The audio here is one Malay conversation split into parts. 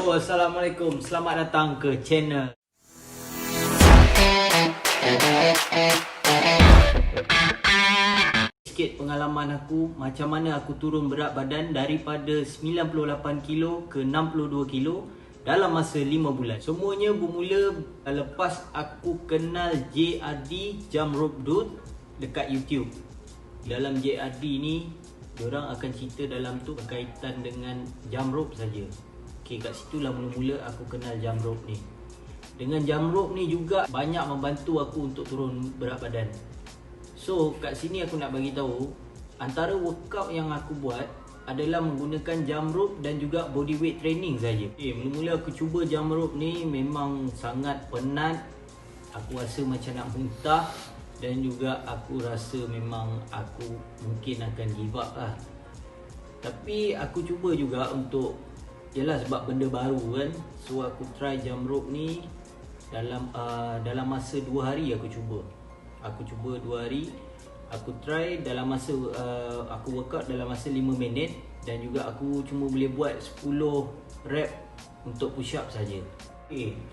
Yo, Assalamualaikum. Selamat datang ke channel. Sikit pengalaman aku macam mana aku turun berat badan daripada 98 kilo ke 62 kilo dalam masa 5 bulan. Semuanya bermula lepas aku kenal JRD Jump Rope Dude dekat YouTube. Dalam JRD ni, diorang akan cerita dalam tu berkaitan dengan jump rope saja. Okey, kat situlah mula-mula aku kenal jump rope ni. Dengan jump rope ni juga banyak membantu aku untuk turun berat badan. So, kat sini aku nak bagi tahu antara workout yang aku buat adalah menggunakan jump rope dan juga body weight training saja. Mula-mula aku cuba jump rope ni memang sangat penat. Aku rasa macam nak muntah dan juga aku rasa memang aku mungkin akan give up lah. Tapi aku cuba juga untuk, yalah sebab benda baru kan. So aku try jump rope ni dalam masa 2 hari aku cuba. Aku cuba 2 hari. Aku try dalam masa aku workout dalam masa 5 minit dan juga aku cuma boleh buat 10 rep untuk push up saja.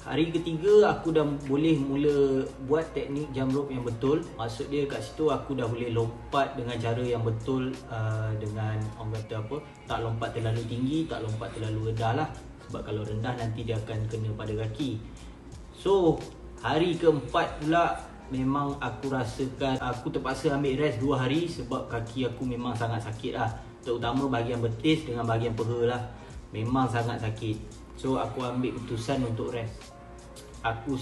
Hari ketiga aku dah boleh mula buat teknik jump rope yang betul. Maksud dia kat situ aku dah boleh lompat dengan cara yang betul, dengan orang kata apa, tak lompat terlalu tinggi, tak lompat terlalu rendah lah. Sebab kalau rendah nanti dia akan kena pada kaki. So hari keempat pula memang aku rasakan aku terpaksa ambil rest 2 hari sebab kaki aku memang sangat sakit lah. Terutama bahagian betis dengan bahagian peha lah, memang sangat sakit. So aku ambil keputusan untuk rest. Aku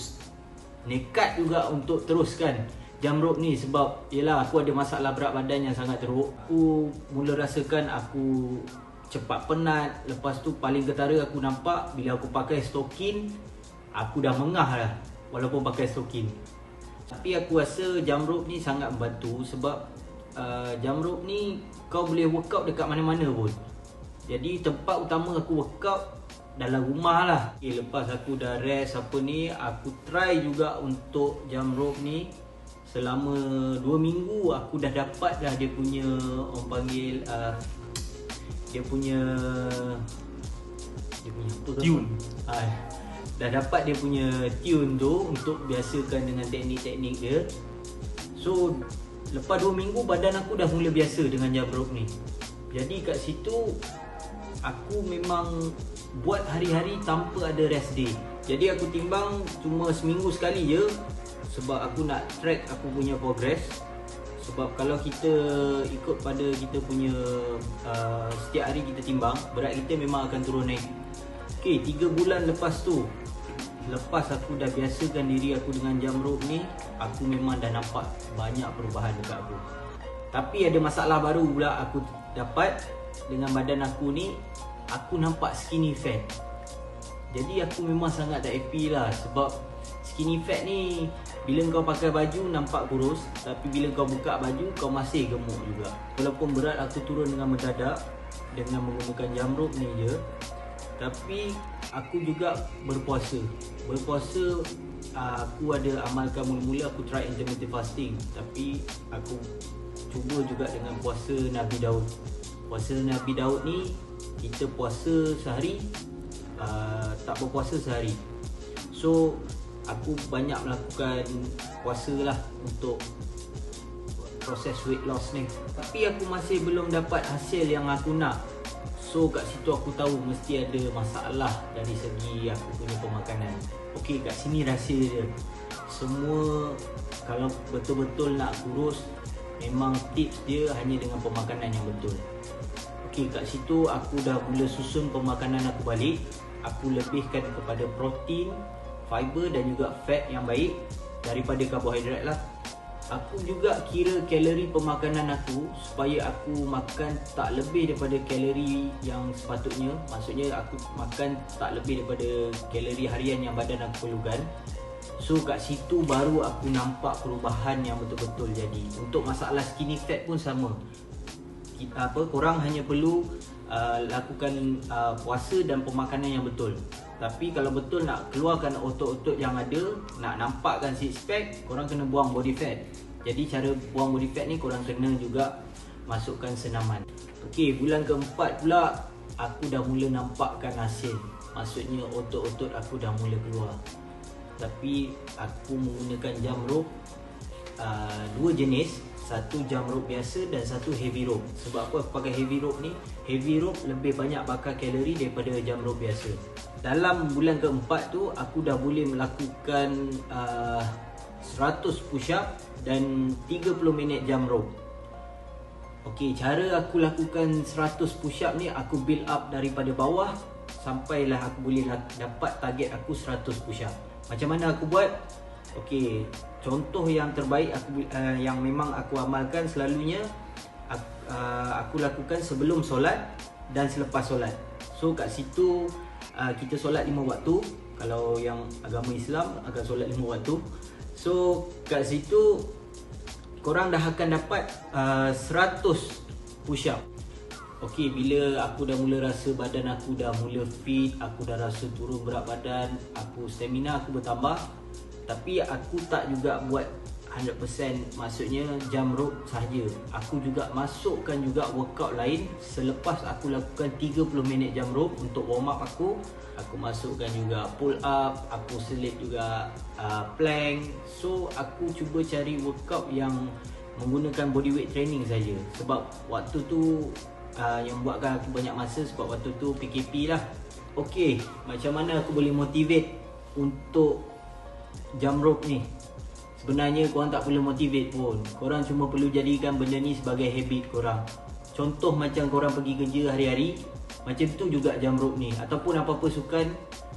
nekat juga untuk teruskan jump rope ni sebab yelah aku ada masalah berat badan yang sangat teruk. Aku mula rasakan aku cepat penat. Lepas tu paling ketara aku nampak bila aku pakai stokin, aku dah mengah lah walaupun pakai stokin. Tapi aku rasa jump rope ni sangat membantu sebab jump rope ni kau boleh workout dekat mana-mana pun. Jadi tempat utama aku workout dalam rumah lah. Lepas aku dah rest apa ni, aku try juga untuk jump rope ni. Selama 2 minggu aku dah dapat dah dia punya, orang panggil dia punya apa tune. Dah dapat dia punya tune tu untuk biasakan dengan teknik-teknik dia. So lepas 2 minggu badan aku dah mula biasa dengan jump rope ni. Jadi kat situ aku memang buat hari-hari tanpa ada rest day. Jadi aku timbang cuma seminggu sekali je sebab aku nak track aku punya progress. Sebab kalau kita ikut pada kita punya setiap hari kita timbang, berat kita memang akan turun naik. 3 bulan lepas tu, lepas aku dah biasakan diri aku dengan jump rope ni, aku memang dah nampak banyak perubahan dekat aku. Tapi ada masalah baru pula aku dapat dengan badan aku ni. Aku nampak skinny fat. Jadi aku memang sangat tak happy lah sebab skinny fat ni bila kau pakai baju nampak kurus, tapi bila kau buka baju kau masih gemuk juga. Walaupun berat aku turun dengan mendadak dengan menggunakan jump rope ni je, tapi aku juga berpuasa. Aku ada amalkan mula-mula aku try intermittent fasting, tapi aku cuba juga dengan puasa Nabi Daud. Puasa Nabi Daud ni kita puasa sehari, tak berpuasa sehari. So aku banyak melakukan puasa lah untuk proses weight loss ni. Tapi aku masih belum dapat hasil yang aku nak. So kat situ aku tahu mesti ada masalah dari segi aku punya pemakanan. Okey, kat sini rahsia dia. Semua kalau betul-betul nak kurus, memang tips dia hanya dengan pemakanan yang betul. Okey, kat situ aku dah mula susun pemakanan aku balik. Aku lebihkan kepada protein, fiber dan juga fat yang baik daripada karbohidrat lah. Aku juga kira kalori pemakanan aku supaya aku makan tak lebih daripada kalori yang sepatutnya. Maksudnya aku makan tak lebih daripada kalori harian yang badan aku perlukan. So kat situ baru aku nampak perubahan yang betul-betul jadi. Untuk masalah skinny fat pun sama. Korang hanya perlu lakukan puasa dan pemakanan yang betul. Tapi kalau betul nak keluarkan otot-otot yang ada, nak nampakkan six pack, korang kena buang body fat. Jadi cara buang body fat ni korang kena juga masukkan senaman. Okey, bulan keempat pula aku dah mula nampakkan hasil. Maksudnya otot-otot aku dah mula keluar. Tapi aku menggunakan jam rope dua jenis, satu jam rope biasa dan satu heavy rope. Sebab apa aku pakai heavy rope ni? Heavy rope lebih banyak bakar kalori daripada jam rope biasa. Dalam bulan keempat tu aku dah boleh melakukan 100 push up dan 30 minit jam rope. Okey, cara aku lakukan 100 push up ni, aku build up daripada bawah sampailah aku boleh dapat target aku 100 push up. Macam mana aku buat? Okey, contoh yang terbaik aku yang memang aku amalkan selalunya, aku lakukan sebelum solat dan selepas solat. So kat situ kita solat 5 waktu. Kalau yang agama Islam akan solat 5 waktu. So kat situ korang dah akan dapat 100 push up. Okey, bila aku dah mula rasa badan aku dah mula fit, aku dah rasa turun berat badan, stamina aku bertambah. Tapi aku tak juga buat 100%, maksudnya jam rope sahaja. Aku juga masukkan juga workout lain selepas aku lakukan 30 minit jam rope. Untuk warm up aku masukkan juga pull up, aku selip juga plank. So aku cuba cari workout yang menggunakan body weight training saja. Sebab waktu tu yang buatkan aku banyak masa, sebab waktu tu PKP lah. Okey, macam mana aku boleh motivate untuk jam rope ni? Sebenarnya korang tak perlu motivate pun. Korang cuma perlu jadikan benda ni sebagai habit korang. Contoh macam korang pergi kerja hari-hari, macam tu juga jam rope ni. Ataupun apa-apa sukan,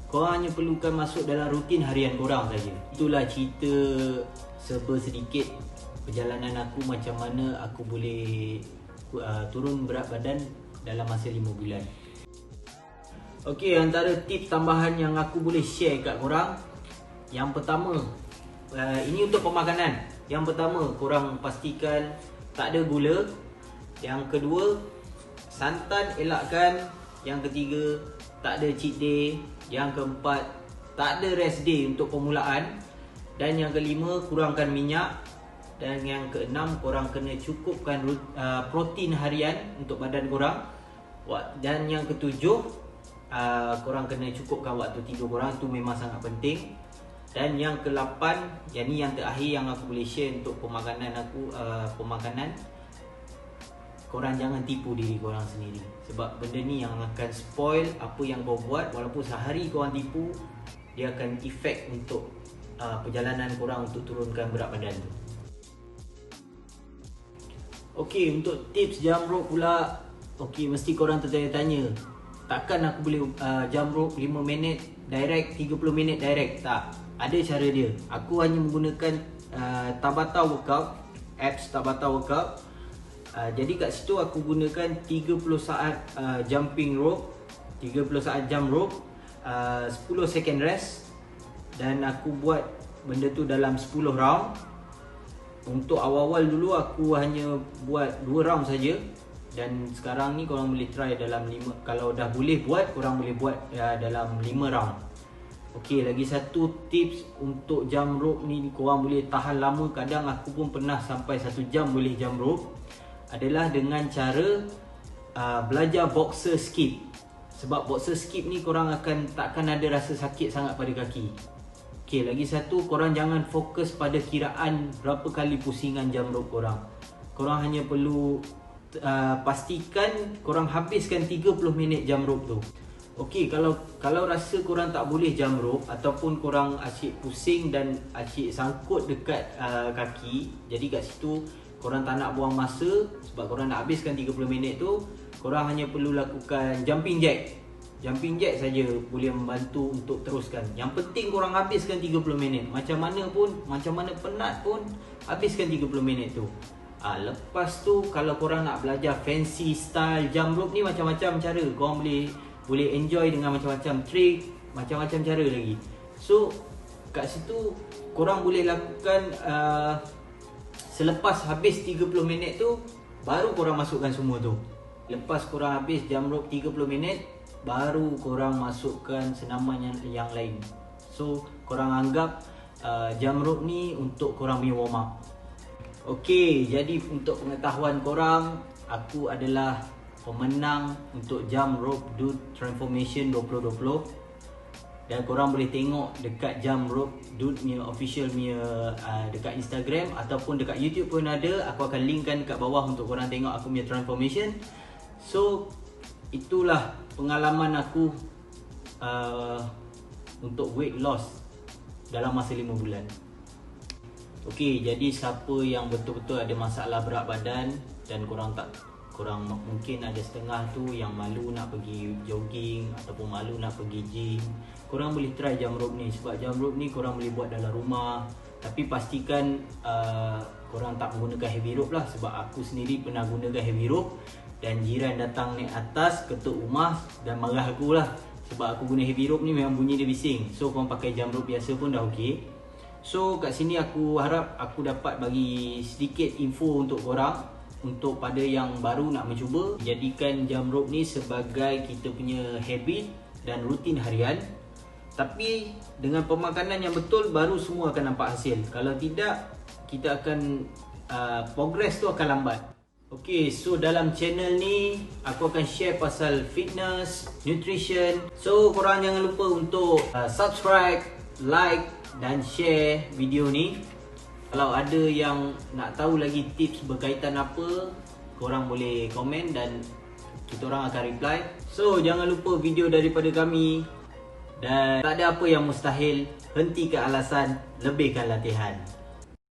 korang hanya perlukan masuk dalam rutin harian korang saja. Itulah cerita serba sedikit perjalanan aku, macam mana aku boleh turun berat badan dalam masa 5 bulan. Okey, antara tips tambahan yang aku boleh share kat korang, yang pertama, ini untuk pemakanan. Yang pertama, korang pastikan tak ada gula. Yang kedua, santan elakkan. Yang ketiga, tak ada cheat day. Yang keempat, tak ada rest day untuk permulaan. Dan yang kelima, kurangkan minyak. Dan yang keenam, korang kena cukupkan protein harian untuk badan korang. Dan yang ketujuh, korang kena cukupkan waktu tidur korang. Itu memang sangat penting. Dan yang ke-8, yang ni yang terakhir yang aku boleh share untuk pemakanan aku, korang jangan tipu diri korang sendiri. Sebab benda ni yang akan spoil apa yang kau buat. Walaupun sehari korang tipu, dia akan efek untuk perjalanan korang untuk turunkan berat badan tu. Okey, untuk tips jam rope pula. Okey, mesti korang tertanya-tanya, takkan aku boleh jam rope 5 minit direct, 30 minit direct? Tak. Ada cara dia. Aku hanya menggunakan Tabata workout, abs Tabata workout. Jadi kat situ aku gunakan 30 saat jumping rope, 30 saat jump rope, 10 second rest. Dan aku buat benda tu dalam 10 round. Untuk awal-awal dulu aku hanya buat 2 round saja. Dan sekarang ni korang boleh try dalam 5. Kalau dah boleh buat, korang boleh buat dalam 5 round. Okey, lagi satu tips untuk jump rope ni, korang boleh tahan lama. Kadang aku pun pernah sampai 1 jam boleh jump rope. Adalah dengan cara belajar boxer skip. Sebab boxer skip ni korang takkan ada rasa sakit sangat pada kaki. Okey, lagi satu, korang jangan fokus pada kiraan berapa kali pusingan jump rope korang. Korang hanya perlu pastikan korang habiskan 30 minit jump rope tu. Okey, kalau rasa korang tak boleh jump rope ataupun korang asyik pusing dan asyik sangkut dekat kaki, jadi kat situ korang tak nak buang masa sebab korang nak habiskan 30 minit tu, korang hanya perlu lakukan jumping jack. Jumping jack saja boleh membantu untuk teruskan. Yang penting korang habiskan 30 minit. Macam mana penat pun habiskan 30 minit tu. Lepas tu kalau korang nak belajar fancy style jump rope ni, macam-macam cara. Korang boleh enjoy dengan macam-macam trick, macam-macam cara lagi. So kat situ korang boleh lakukan selepas habis 30 minit tu, baru korang masukkan semua tu. Lepas korang habis jump rope 30 minit, baru korang masukkan senaman yang lain. So korang anggap jump rope ni untuk korang punya warm up. Okey, jadi untuk pengetahuan korang, aku adalah pemenang untuk jump rope dude transformation 2020. Dan korang boleh tengok dekat jump rope dude punya official punya dekat Instagram ataupun dekat YouTube pun ada. Aku akan linkkan dekat bawah untuk korang tengok aku punya transformation. So itulah pengalaman aku untuk weight loss dalam masa 5 bulan. Okey, jadi siapa yang betul-betul ada masalah berat badan dan korang mungkin ada setengah tu yang malu nak pergi jogging ataupun malu nak pergi gym, korang boleh try jump rope ni. Sebab jump rope ni korang boleh buat dalam rumah, tapi pastikan korang tak menggunakan heavy rope lah. Sebab aku sendiri pernah gunakan heavy rope dan jiran datang naik atas ketuk rumah dan marah aku lah. Sebab aku guna heavy rope ni memang bunyi dia bising. So korang pakai jump rope biasa pun dah okey. So kat sini aku harap aku dapat bagi sedikit info untuk korang, untuk pada yang baru nak mencuba. Jadikan jump rope ni sebagai kita punya habit dan rutin harian. Tapi dengan pemakanan yang betul baru semua akan nampak hasil. Kalau tidak, kita akan progress tu akan lambat. Okay, so dalam channel ni aku akan share pasal fitness, nutrition. So korang jangan lupa untuk subscribe, like dan share video ni. Kalau ada yang nak tahu lagi tips berkaitan apa, korang boleh komen dan kita orang akan reply. So jangan lupa video daripada kami. Dan tak ada apa yang mustahil, hentikan alasan, lebihkan latihan.